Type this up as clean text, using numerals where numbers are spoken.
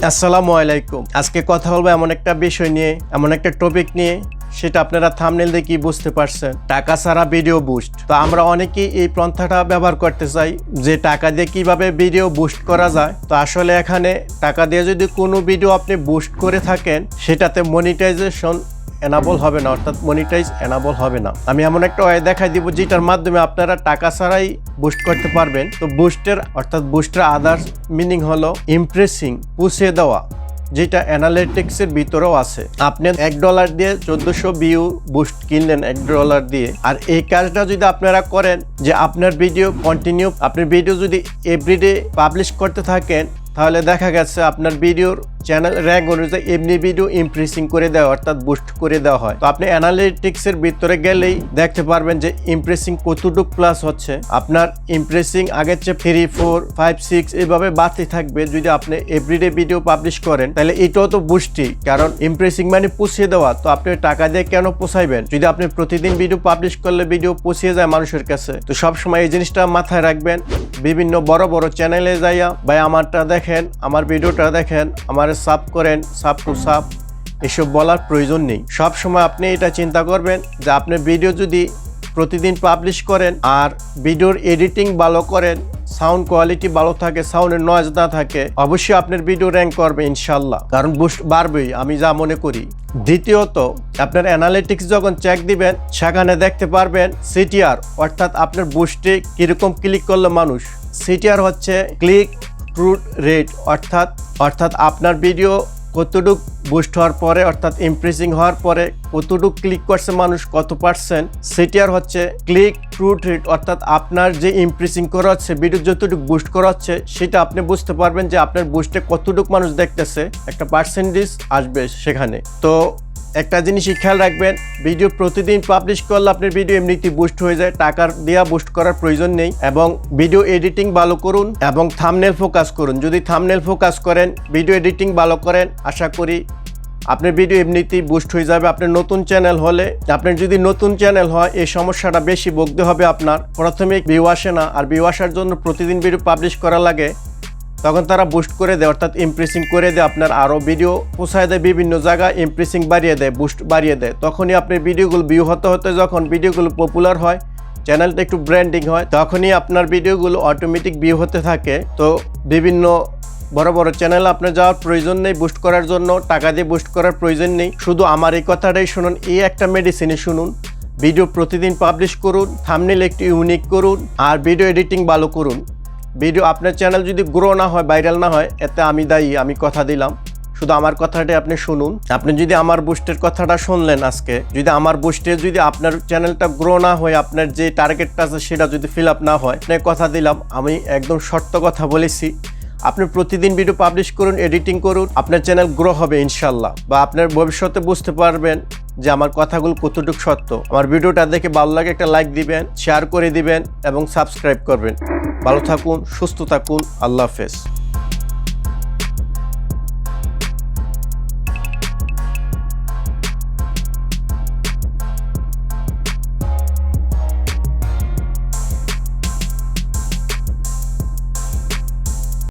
আসসালামু আলাইকুম। আজকে কথা বলবো এমন একটা বিষয় নিয়ে, এমন একটা টপিক নিয়ে, সেটা আপনারা থাম্বনেল দেখে বুঝতে পারছেন, টাকা ছাড়া ভিডিও বুস্ট। তো আমরা অনেকেই এই পন্থাটা ব্যবহার করতে চাই যে টাকা দিয়ে কিভাবে ভিডিও বুস্ট করা যায়। তো আসলে এখানে টাকা দিয়ে যদি কোনো ভিডিও আপনি বুস্ট করে থাকেন, সেটাতে মনিটাইজেশন এনাবল হবে না, অর্থাৎ মনিটাইজ এনাবল হবে না। আমি এমন একটা ওয়ে দেখাই দিব যেটার মাধ্যমে আপনারা টাকা ছাড়াই বুস্ট করতে পারবেন। তো বুস্টের আদার্স মিনিং হলো ইমপ্রেসিং, পুষিয়ে দেওয়া, যেটা অ্যানালিটিক্সের ভিতরেও আছে। আপনি $1 দিয়ে 1400 ভিউ বুস্ট কিনলেন $1 দিয়ে, আর এই কাজটা যদি আপনারা করেন যে আপনার ভিডিও কন্টিনিউ, আপনার ভিডিও যদি এভরিডে পাবলিশ করতে থাকেন, তাহলে দেখা গেছে আপনার ভিডিওর চ্যানেল র্যাঙ্ক অনুযায়ী এমনি ভিডিও ইমপ্রেসিং করে দেওয়া, অর্থাৎ বুস্ট করে দেওয়া হয়। তো আপনি অ্যানালিটিক্সের ভিতরে গেলেই দেখতে পারবেন যে ইমপ্রেসিং কতটুক প্লাস হচ্ছে। আপনার ইমপ্রেসিং আগের চেয়ে 3, 4, 5, 6 এভাবে বাড়তে থাকবে যদি আপনি এভরিডে ভিডিও পাবলিশ করেন। তাহলে এটাও তো বুস্টই, কারণ ইমপ্রেসিং মানে পুষিয়ে দেওয়া। তো আপনি টাকা দিয়ে কেন পোষাইবেন যদি আপনি প্রতিদিন ভিডিও পাবলিশ করলে ভিডিও পৌঁছিয়ে যায় মানুষের কাছে। তো সবসময় এই জিনিসটা মাথায় রাখবেন। বিভিন্ন বড় বড় চ্যানেলে যাইয়া ভাই আমারটা দেখেন, আমার ভিডিওটা দেখেন, আমার সাব করেন, সাব টু সাব, এসব বলার প্রয়োজন নেই। সব সময় আপনি এটা চিন্তা করবেন যে আপনি ভিডিও যদি প্রতিদিন পাবলিশ করেন আর ভিডিওর এডিটিং ভালো করেন, সাউন্ড কোয়ালিটি ভালো থাকে, সাউন্ডের নয়েজ না থাকে, অবশ্যই আপনার ভিডিও র্যাঙ্ক করবে ইনশাল্লাহ, কারণ বুস্ট বাড়বেই, আমি যা মনে করি। দ্বিতীয়ত, আপনার অ্যানালিটিক্স যখন চেক দিবেন, সেখানে দেখতে পারবেন সিটিআর, অর্থাৎ আপনার বুস্টে কিরকম ক্লিক করলো মানুষ। সিটিআর হচ্ছে ক্লিক থ্রু রেট, অর্থাৎ আপনার ভিডিও কতটুক বুস্ট হওয়ার পরে, অর্থাৎ ইমপ্রেসিং হওয়ার পরে কতটুক ক্লিক করছে মানুষ, কত %। সিটিআর হচ্ছে ক্লিক থ্রু রেট, অর্থাৎ আপনার যে ইমপ্রেসিং করা হচ্ছে, ভিডিও যতটুক বুস্ট করা হচ্ছে, সেটা আপনি বুঝতে পারবেন যে আপনার বুস্টে কতটুক মানুষ দেখতেছে, একটা পার্সেন্টেজ আসবে সেখানে। তো একটা জিনিসই খেয়াল রাখবেন, ভিডিও প্রতিদিন পাবলিশ করলে আপনার ভিডিও এমনিতেই বুস্ট হয়ে যায়, টাকার দেওয়া বুস্ট করার প্রয়োজন নেই। এবং ভিডিও এডিটিং ভালো করুন এবং থাম্বনেল ফোকাস করুন। যদি থাম্বনেল ফোকাস করেন, ভিডিও এডিটিং ভালো করেন, আশা করি আপনার ভিডিও এমনিতেই বুস্ট হয়ে যাবে। আপনার নতুন চ্যানেল হলে, আপনার যদি নতুন চ্যানেল হয়, এই সমস্যাটা বেশি ভুগতে হবে আপনার। প্রথমে ভিউ আসে না, আর ভিউ আসার জন্য প্রতিদিন ভিডিও পাবলিশ করা লাগে, তখন তারা বুস্ট করে দেয়, অর্থাৎ ইমপ্রেসিং করে দেয়, আপনার আরও ভিডিও পৌঁছায় দেয়, বিভিন্ন জায়গায় ইমপ্রেসিং বাড়িয়ে দেয়, বুস্ট বাড়িয়ে দেয়। তখনই আপনার ভিডিওগুলো ভিউ হতে হতে যখন ভিডিওগুলো পপুলার হয়, চ্যানেলটা একটু ব্র্যান্ডিং হয়, তখনই আপনার ভিডিওগুলো অটোমেটিক ভিউ হতে থাকে। তো বিভিন্ন বড় বড় চ্যানেল আপনার যাওয়ার প্রয়োজন নেই বুস্ট করার জন্য, টাকা দিয়ে বুস্ট করার প্রয়োজন নেই। শুধু আমার এই কথাটাই শুনুন, এই একটা মেডিসিনই শুনুন। ভিডিও প্রতিদিন পাবলিশ করুন, থাম্বনেল একটু ইউনিক করুন, আর ভিডিও এডিটিং ভালো করুন। ভিডিও আপনার চ্যানেল যদি গ্রো না হয়, ভাইরাল না হয়, এতে আমি দায়ী, আমি কথা দিলাম। শুধু আমার কথাটাই আপনি শুনুন। আপনি যদি আমার বুস্টের কথাটা শুনলেন আজকে, যদি আমার বুস্টে যদি আপনার চ্যানেলটা গ্রো না হয়, আপনার যে টার্গেটটা আছে সেটা যদি ফিল আপ না হয়, আপনার কথা দিলাম, আমি একদম সত্য কথা বলেছি। আপনি প্রতিদিন ভিডিও পাবলিশ করুন, এডিটিং করুন, আপনার চ্যানেল গ্রো হবে ইনশাল্লাহ। বা আপনার ভবিষ্যতে বুঝতে পারবেন যে আমার কথাগুলো কতটুকু সত্য। আমার ভিডিওটা দেখে ভালো লাগে একটা লাইক দিবেন, শেয়ার করে দিবেন এবং সাবস্ক্রাইব করবেন। ভালো থাকুন, সুস্থ থাকুন, আল্লাহ হাফেজ।